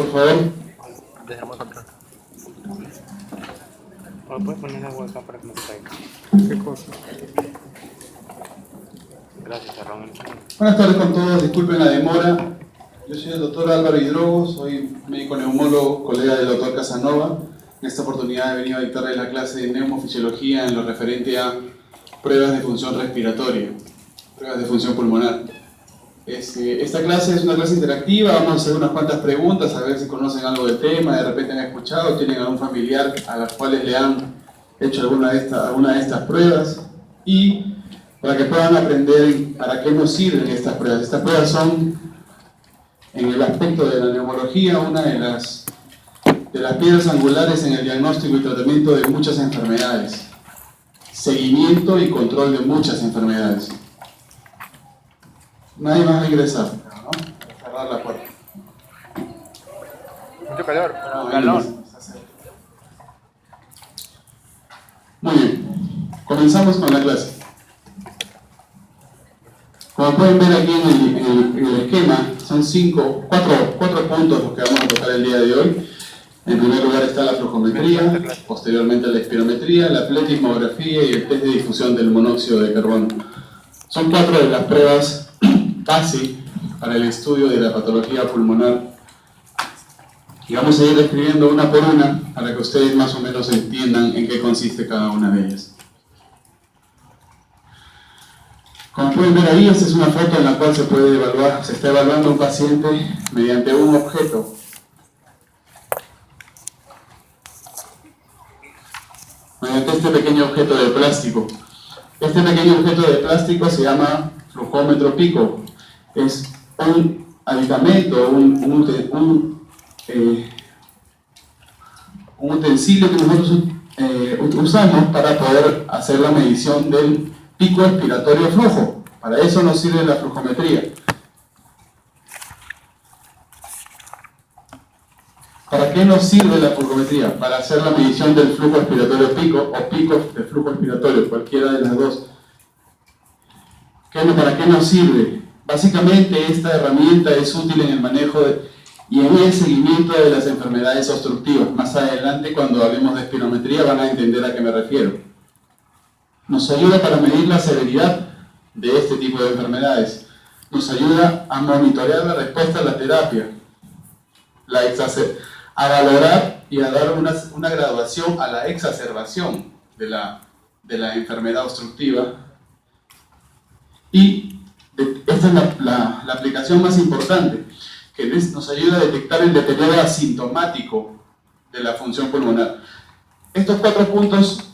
por favor. Dejemos otra. ¿O puedes poner la acá para que no se caiga? ¿Qué cosa? Gracias, Aaron. Buenas tardes con todos, disculpen la demora. Yo soy el doctor Álvaro Hidrogo, soy médico neumólogo, colega del doctor Casanova. En esta oportunidad he venido a dictarle la clase de neumofisiología en lo referente a pruebas de función respiratoria, pruebas de función pulmonar. Esta clase es una clase interactiva, vamos a hacer unas cuantas preguntas, a ver si conocen algo del tema, de repente han escuchado, tienen algún familiar a los cuales le han hecho alguna de estas pruebas, y para que puedan aprender para qué nos sirven estas pruebas. Estas pruebas son, en el aspecto de la neumología, una de las piedras angulares en el diagnóstico y tratamiento de muchas enfermedades, seguimiento y control de muchas enfermedades. Nadie más va a ingresar, ¿no? Para cerrar la puerta. Mucho calor. No, Calor. Muy bien, comenzamos con la clase. Como pueden ver aquí en el esquema, son cuatro puntos los que vamos a tocar el día de hoy. En primer lugar está la flujometría, posteriormente la espirometría, la pletismografía y el test de difusión del monóxido de carbono. Son 4 de las pruebas base para el estudio de la patología pulmonar. Y vamos a ir describiendo una por una para que ustedes más o menos entiendan en qué consiste cada una de ellas. Como pueden ver ahí, esta es una foto en la cual se está evaluando un paciente mediante un objeto. Mediante este pequeño objeto de plástico. Este pequeño objeto de plástico se llama flujómetro pico. Es un aditamento, un utensilio que nosotros usamos para poder hacer la medición del pico expiratorio flujo. Para eso nos sirve la flujometría. ¿Para qué nos sirve la flujometría? Para hacer la medición del flujo expiratorio pico o pico de flujo expiratorio, cualquiera de las dos. ¿Para qué nos sirve? Básicamente esta herramienta es útil en el manejo y en el seguimiento de las enfermedades obstructivas. Más adelante, cuando hablemos de espirometría, van a entender a qué me refiero. Nos ayuda para medir la severidad de este tipo de enfermedades. Nos ayuda a monitorear la respuesta a la terapia, a valorar y a dar una graduación a la exacerbación de la enfermedad obstructiva. Y esta es la aplicación más importante, que nos ayuda a detectar el deterioro asintomático de la función pulmonar. Estos 4 puntos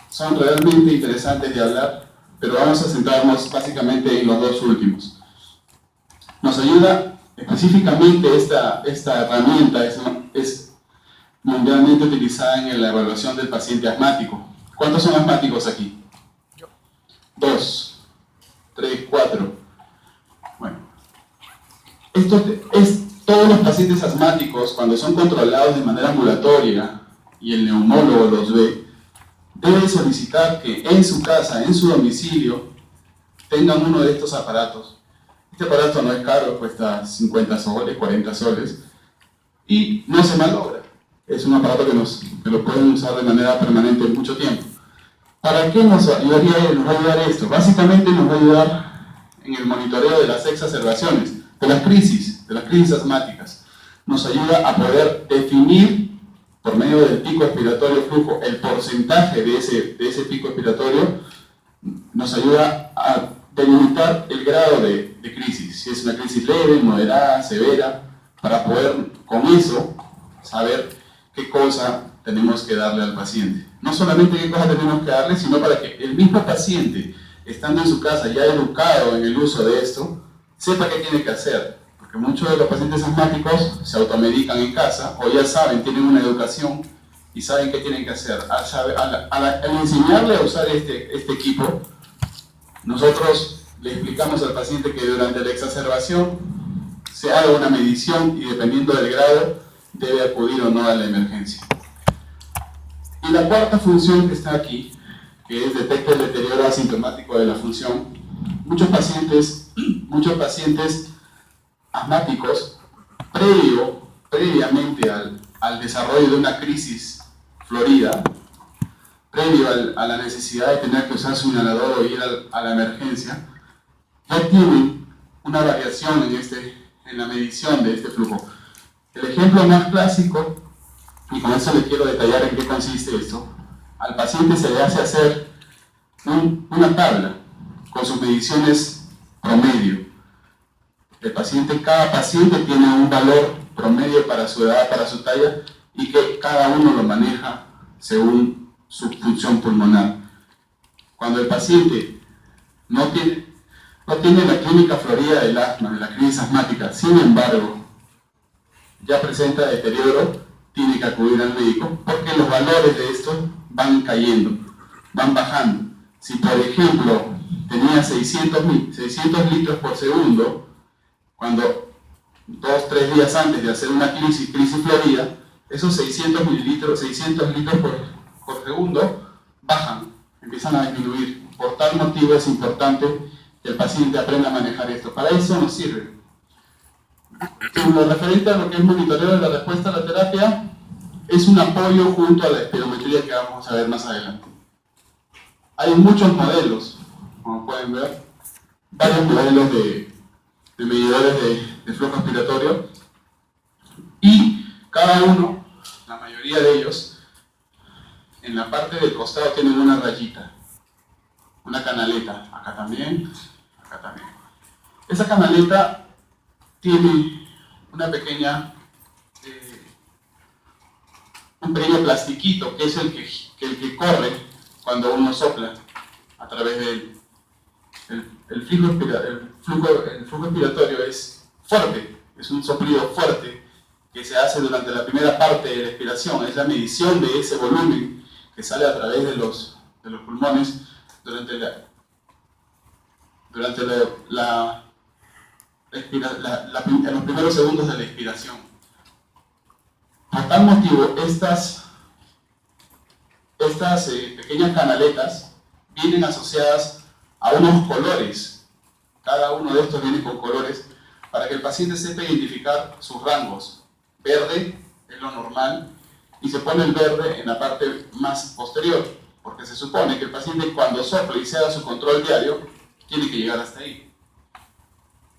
son realmente interesantes de hablar, pero vamos a centrarnos básicamente en los 2 últimos. Nos ayuda específicamente esta herramienta, es mundialmente utilizada en la evaluación del paciente asmático. ¿Cuántos son asmáticos aquí? 2, 3, 4. Bueno, todos los pacientes asmáticos, cuando son controlados de manera ambulatoria y el neumólogo los ve, debe solicitar que en su casa, en su domicilio, tengan uno de estos aparatos. Este aparato no es caro, cuesta 50 soles, 40 soles, y no se malogra. Es un aparato que lo pueden usar de manera permanente mucho tiempo. ¿Para qué nos va a ayudar esto? Básicamente nos va a ayudar en el monitoreo de las exacerbaciones, de las crisis asmáticas. Nos ayuda a poder definir, por medio del pico expiratorio flujo, el porcentaje de ese pico expiratorio. Nos ayuda a delimitar el grado de crisis, si es una crisis leve, moderada, severa, para poder con eso saber qué cosa tenemos que darle al paciente. No solamente qué cosa tenemos que darle, sino para que el mismo paciente, estando en su casa ya educado en el uso de esto, sepa qué tiene que hacer. Porque muchos de los pacientes asmáticos se automedican en casa, o ya saben, tienen una educación y saben qué tienen que hacer. Al enseñarle a usar este equipo, nosotros le explicamos al paciente que durante la exacerbación se haga una medición y dependiendo del grado debe acudir o no a la emergencia. Y la cuarta función que está aquí, que es detectar el deterioro asintomático de la función. Muchos pacientes asmáticos, previo previamente al desarrollo de una crisis florida, previo a la necesidad de tener que usar su inhalador o ir a la emergencia, ya tienen una variación en la medición de este flujo. El ejemplo más clásico, y con eso les quiero detallar en qué consiste esto, al paciente se le hace hacer una tabla con sus mediciones promedio. Cada paciente tiene un valor promedio para su edad, para su talla, y que cada uno lo maneja según su función pulmonar. Cuando el paciente no tiene la clínica florida del asma, de la crisis asmática, sin embargo, ya presenta deterioro, tiene que acudir al médico, porque los valores de esto van cayendo, van bajando. Si por ejemplo tenía 600 litros por segundo, cuando 2-3 días antes de hacer una crisis florida, esos 600 litros por segundo bajan, empiezan a disminuir. Por tal motivo es importante que el paciente aprenda a manejar esto. Para eso nos sirve. En lo referente a lo que es monitoreo de la respuesta a la terapia, es un apoyo junto a la espirometría que vamos a ver más adelante. Hay muchos modelos, como pueden ver, varios modelos de medidores de flujo respiratorio, y cada uno, la mayoría de ellos, en la parte del costado tienen una rayita, una canaleta, acá también, acá también. Esa canaleta tiene una un pequeño plastiquito que es el que corre cuando uno sopla a través de él. El flujo respiratorio es fuerte, es un soplido fuerte que se hace durante la primera parte de la expiración, es la medición de ese volumen que sale a través de los pulmones durante en los primeros segundos de la expiración. Por tal motivo, estas pequeñas canaletas vienen asociadas a unos colores. Cada uno de estos viene con colores para que el paciente sepa identificar sus rangos. Verde es lo normal y se pone el verde en la parte más posterior, porque se supone que el paciente cuando sopla y se haga su control diario tiene que llegar hasta ahí.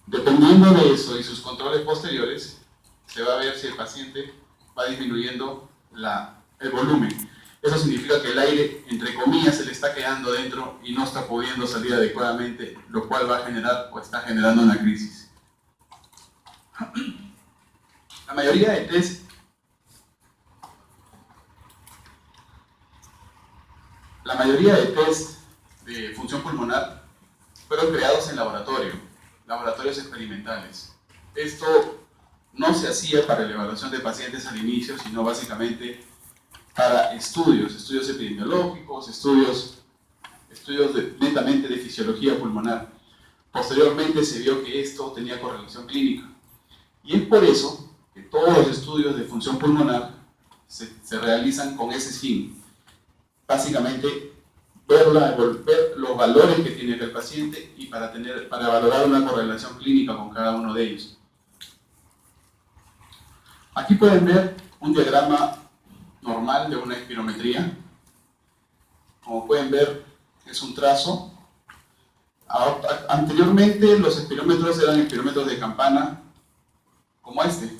Dependiendo de eso y sus controles posteriores, se va a ver si el paciente va disminuyendo el volumen. Eso significa que el aire, entre comillas, se le está quedando dentro y no está pudiendo salir adecuadamente, lo cual va a generar o está generando una crisis. La mayoría de test de función pulmonar fueron creados en laboratorios experimentales. Esto no se hacía para la evaluación de pacientes al inicio, sino básicamente para estudios epidemiológicos, estudios netamente de fisiología pulmonar. Posteriormente se vio que esto tenía correlación clínica. Y es por eso que todos los estudios de función pulmonar se realizan con ese fin. Básicamente, ver los valores que tiene el paciente y para valorar una correlación clínica con cada uno de ellos. Aquí pueden ver un diagrama normal de una espirometría. Como pueden ver, es un trazo. Anteriormente los espirómetros eran espirómetros de campana, como este,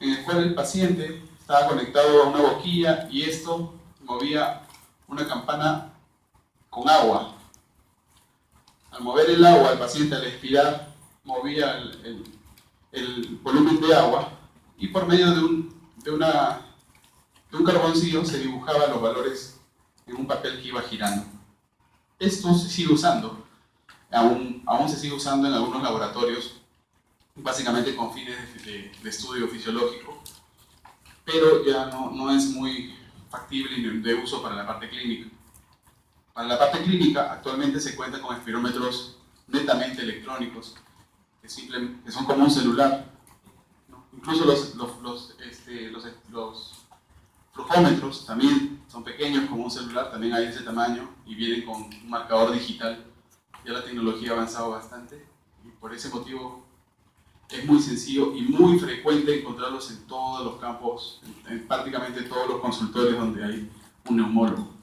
en el cual el paciente estaba conectado a una boquilla y esto movía una campana con agua. Al mover el agua, el paciente al expirar movía el volumen de agua y por medio de un carboncillo se dibujaban los valores en un papel que iba girando. Esto se sigue usando, aún se sigue usando en algunos laboratorios, básicamente con fines de estudio fisiológico, pero ya no es muy factible ni de uso para la parte clínica. Para la parte clínica, actualmente se cuenta con espirómetros netamente electrónicos, que son como un celular, ¿no? Incluso los flujómetros también son pequeños como un celular, también hay de ese tamaño y vienen con un marcador digital. Ya la tecnología ha avanzado bastante y por ese motivo es muy sencillo y muy frecuente encontrarlos en todos los campos, en prácticamente todos los consultorios donde hay un neumólogo.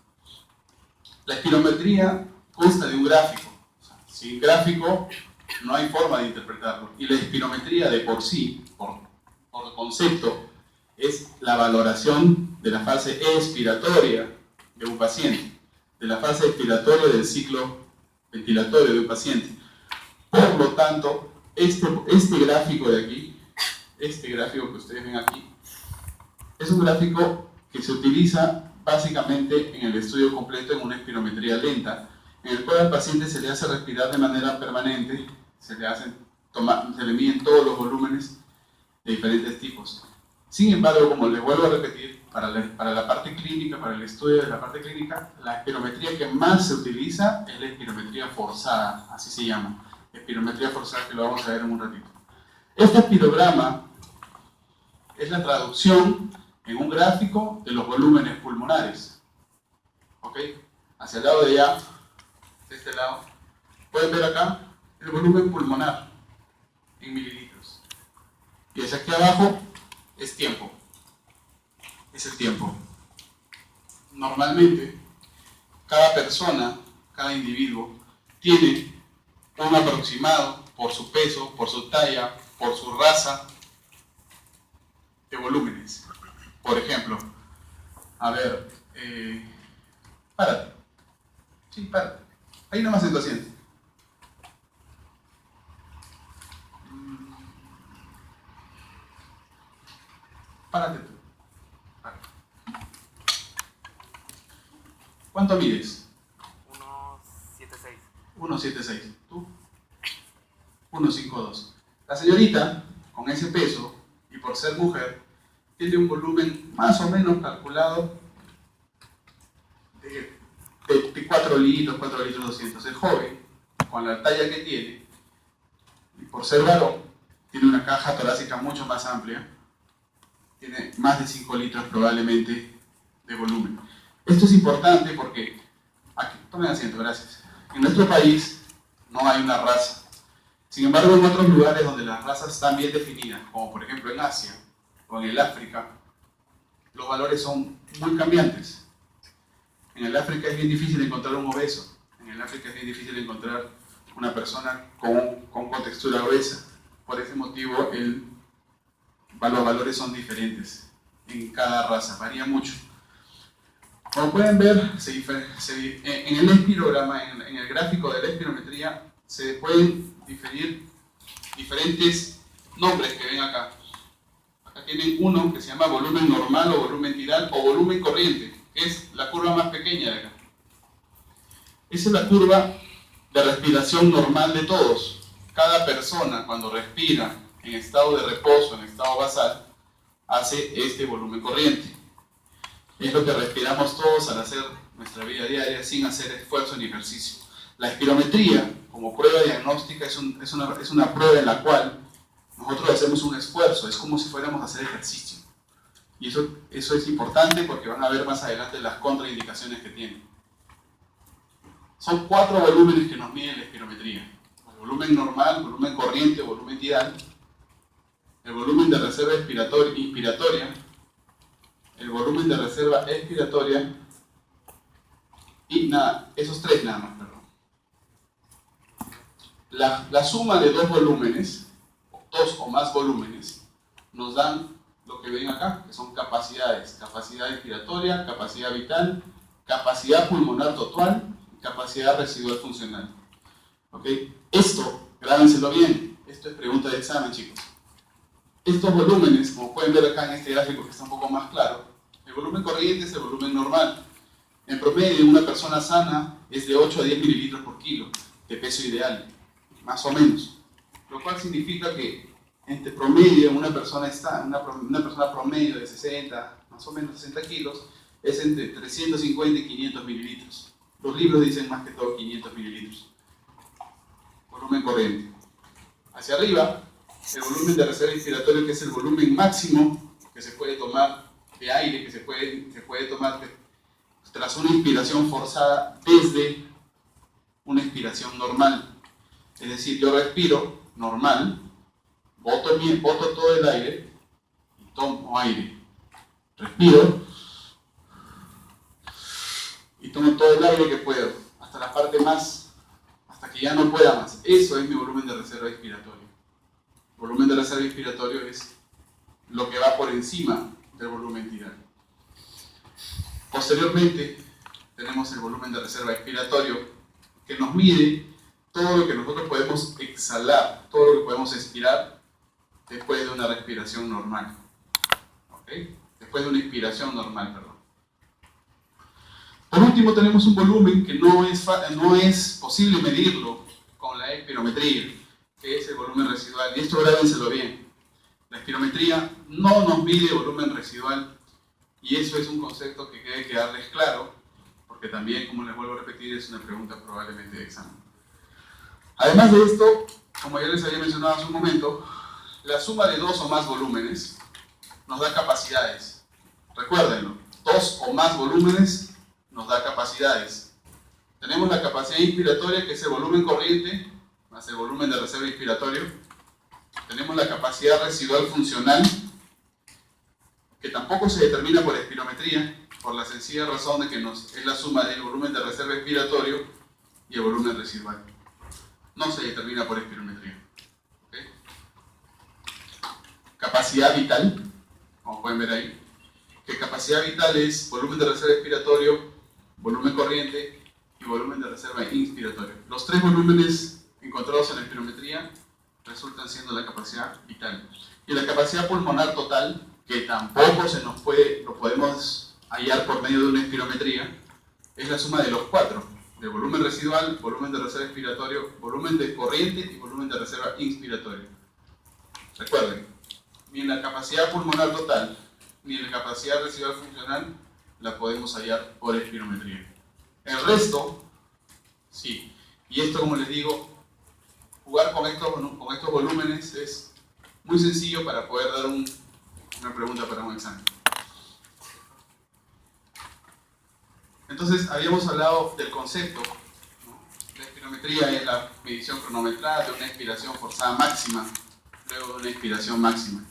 La espirometría consta de un gráfico. O sea, sin gráfico no hay forma de interpretarlo. Y la espirometría de por sí, por concepto, es la valoración de la fase expiratoria de un paciente, de la fase expiratoria del ciclo ventilatorio de un paciente. Por lo tanto, este gráfico de aquí, este gráfico que ustedes ven aquí, es un gráfico que se utiliza básicamente en el estudio completo en una espirometría lenta, en el cual al paciente se le hace respirar de manera permanente, se le miden todos los volúmenes de diferentes tipos. Sin embargo, como les vuelvo a repetir, para la parte clínica, para el estudio de la parte clínica, la espirometría que más se utiliza es la espirometría forzada, así se llama. Espirometría forzada, que lo vamos a ver en un ratito. Este espirograma es la traducción en un gráfico de los volúmenes pulmonares. ¿Ok? Hacia el lado de allá, de este lado, pueden ver acá el volumen pulmonar en mililitros. Y hacia aquí abajo es tiempo. Es el tiempo. Normalmente, cada persona, cada individuo, tiene un aproximado por su peso, por su talla, por su raza, de volúmenes. Por ejemplo, a ver, párate. Sí, párate. Ahí nomás en tu asiento. Párate tú. Párate. ¿Cuánto mides? 1,76. 1,76. ¿Tú? 1,52. La señorita, con ese peso, y por ser mujer, tiene un volumen más o menos calculado de 4 litros, 4 litros 200. El joven, con la talla que tiene, y por ser varón, tiene una caja torácica mucho más amplia, tiene más de 5 litros probablemente de volumen. Esto es importante porque, aquí, tomen asiento, gracias. En nuestro país no hay una raza. Sin embargo, en otros lugares donde las razas están bien definidas, como por ejemplo en Asia o en el África, los valores son muy cambiantes. En el África es bien difícil encontrar un obeso. En el África es bien difícil encontrar una persona con contextura obesa. Por ese motivo, los valores son diferentes en cada raza, varía mucho. Como pueden ver, en el espirograma, en el gráfico de la espirometría, se pueden diferir diferentes nombres que ven acá. Acá tienen uno que se llama volumen normal o volumen tidal o volumen corriente, que es la curva más pequeña de acá. Esa es la curva de respiración normal de todos. Cada persona, cuando respira en estado de reposo, en estado basal, hace este volumen corriente. Es lo que respiramos todos al hacer nuestra vida diaria sin hacer esfuerzo ni ejercicio. La espirometría, como prueba diagnóstica, es una prueba en la cual nosotros hacemos un esfuerzo, es como si fuéramos a hacer ejercicio. Y eso es importante porque van a ver más adelante las contraindicaciones que tiene. Son 4 volúmenes que nos mide la espirometría. El volumen normal, volumen corriente, volumen tidal, el volumen de reserva inspiratoria, el volumen de reserva expiratoria y nada, esos 3 nada más, perdón. La suma de 2 volúmenes, 2 o más volúmenes, nos dan lo que ven acá, que son capacidades: capacidad expiratoria, capacidad vital, capacidad pulmonar total y capacidad residual funcional. ¿Ok? Esto, grábenselo bien, esto es pregunta de examen, chicos. Estos volúmenes, como pueden ver acá en este gráfico que está un poco más claro, el volumen corriente es el volumen normal. En promedio, una persona sana es de 8 a 10 mililitros por kilo de peso ideal, más o menos. Lo cual significa que entre promedio, una persona promedio de 60, más o menos 60 kilos, es entre 350 y 500 mililitros. Los libros dicen más que todo 500 mililitros. Volumen corriente. Hacia arriba, el volumen de reserva inspiratoria, que es el volumen máximo que se puede tomar de aire, que se puede tomar tras una inspiración forzada desde una inspiración normal. Es decir, yo respiro normal, boto todo el aire y tomo aire. Respiro y tomo todo el aire que puedo, hasta la parte más, hasta que ya no pueda más. Eso es mi volumen de reserva inspiratoria. El volumen de reserva inspiratorio es lo que va por encima del volumen tidal. Posteriormente, tenemos el volumen de reserva expiratorio, que nos mide todo lo que nosotros podemos exhalar, todo lo que podemos expirar después de una respiración normal. ¿Ok? Después de una inspiración normal, perdón. Por último, tenemos un volumen que no es posible medirlo con la espirometría, que es el volumen residual. Y esto grábenselo bien. La espirometría no nos mide volumen residual, y eso es un concepto que debe quedarles claro, porque también, como les vuelvo a repetir, es una pregunta probablemente de examen. Además de esto, como ya les había mencionado hace un momento, la suma de dos o más volúmenes nos da capacidades. Recuérdenlo, dos o más volúmenes nos da capacidades. Tenemos la capacidad inspiratoria, que es el volumen corriente, más el volumen de reserva inspiratorio. Tenemos la capacidad residual funcional, que tampoco se determina por espirometría, por la sencilla razón de que es la suma del volumen de reserva inspiratorio y el volumen residual. No se determina por espirometría. ¿Okay? Capacidad vital, como pueden ver ahí, que capacidad vital es volumen de reserva expiratorio, volumen corriente y volumen de reserva inspiratorio. Los tres volúmenes encontrados en la espirometría resultan siendo la capacidad vital. Y la capacidad pulmonar total, que tampoco lo podemos hallar por medio de una espirometría, es la suma de los cuatro: de volumen residual, volumen de reserva expiratorio, volumen de corriente y volumen de reserva inspiratorio. Recuerden, ni en la capacidad pulmonar total ni en la capacidad residual funcional la podemos hallar por espirometría. El resto, sí. Y esto, como les digo, jugar con estos volúmenes es muy sencillo para poder dar una pregunta para un examen. Entonces, habíamos hablado del concepto, ¿no? La espirometría es la medición cronometrada de una expiración forzada máxima, luego de una expiración máxima.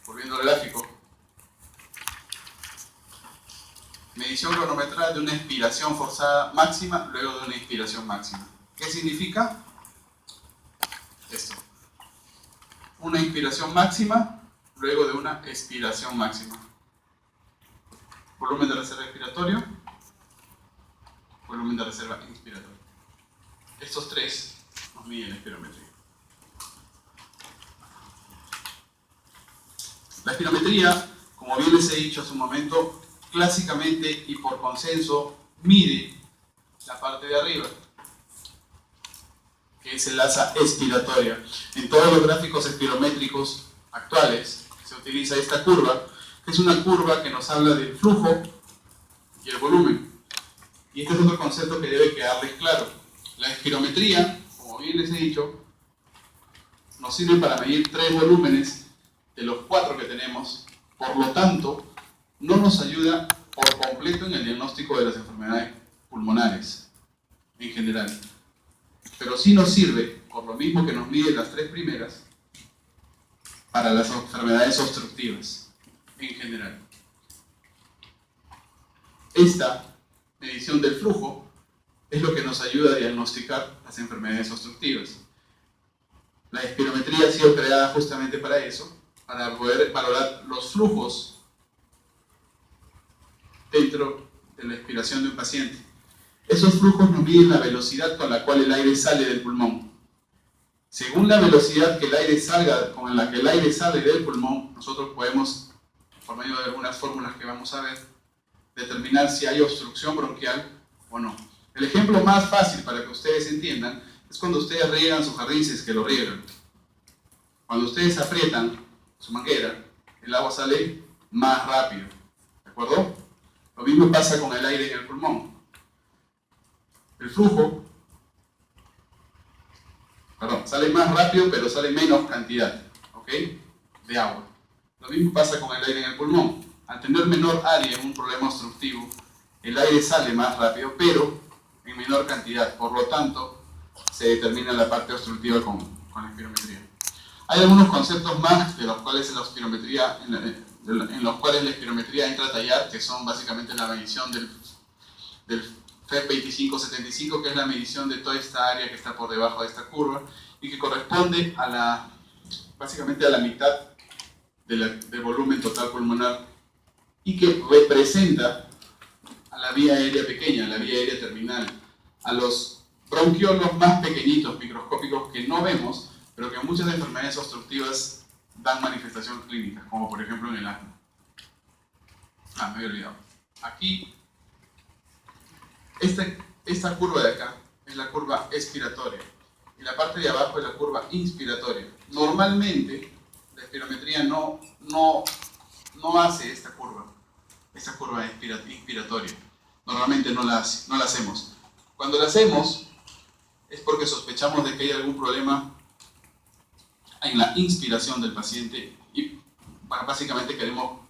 Volviendo al gráfico. Medición cronometrada de una expiración forzada máxima, luego de una inspiración máxima. ¿Qué significa? Esto. Una inspiración máxima, luego de una expiración máxima. Volumen de reserva expiratorio, volumen de reserva inspiratorio. Estos tres nos miden la espirometría. La espirometría, como bien les he dicho hace un momento, clásicamente y por consenso mide la parte de arriba, que es el asa expiratoria. En todos los gráficos espirométricos actuales se utiliza esta curva, que es una curva que nos habla del flujo y el volumen. Y este es otro concepto que debe quedarles claro. La espirometría, como bien les he dicho, nos sirve para medir tres volúmenes de los cuatro que tenemos. Por lo tanto, no nos ayuda por completo en el diagnóstico de las enfermedades pulmonares en general. Pero sí nos sirve, por lo mismo que nos mide las tres primeras, para las enfermedades obstructivas en general. Esta medición del flujo es lo que nos ayuda a diagnosticar las enfermedades obstructivas. La espirometría ha sido creada justamente para eso, para poder valorar los flujos dentro de la expiración de un paciente. Esos flujos nos miden la velocidad con la cual el aire sale del pulmón. Según la velocidad con la que el aire sale del pulmón, nosotros podemos, por medio de algunas fórmulas que vamos a ver, determinar si hay obstrucción bronquial o no. El ejemplo más fácil para que ustedes entiendan es cuando ustedes riegan su jardín, si es que lo riegan. Cuando ustedes aprietan su manguera, el agua sale más rápido. ¿De acuerdo? Lo mismo pasa con el aire en el pulmón. El flujo, sale más rápido, pero sale menos cantidad, ¿ok?, de agua. Lo mismo pasa con el aire en el pulmón. Al tener menor área en un problema obstructivo, el aire sale más rápido, pero en menor cantidad. Por lo tanto, se determina la parte obstructiva con con la espirometría. Hay algunos conceptos más de los cuales en los cuales la espirometría entra a tallar, que son básicamente la medición del FEP 2575, que es la medición de toda esta área que está por debajo de esta curva y que corresponde a básicamente a la mitad del volumen total pulmonar y que representa a la vía aérea pequeña, a la vía aérea terminal, a los bronquiolos más pequeñitos, microscópicos, que no vemos, pero que en muchas enfermedades obstructivas dan manifestación clínica, como por ejemplo en el asma. Me había olvidado. Aquí, esta curva de acá es la curva expiratoria y la parte de abajo es la curva inspiratoria. Normalmente, la espirometría no hace esta curva inspiratoria. Normalmente no la hacemos. Cuando la hacemos es porque sospechamos de que hay algún problema en la inspiración del paciente y básicamente queremos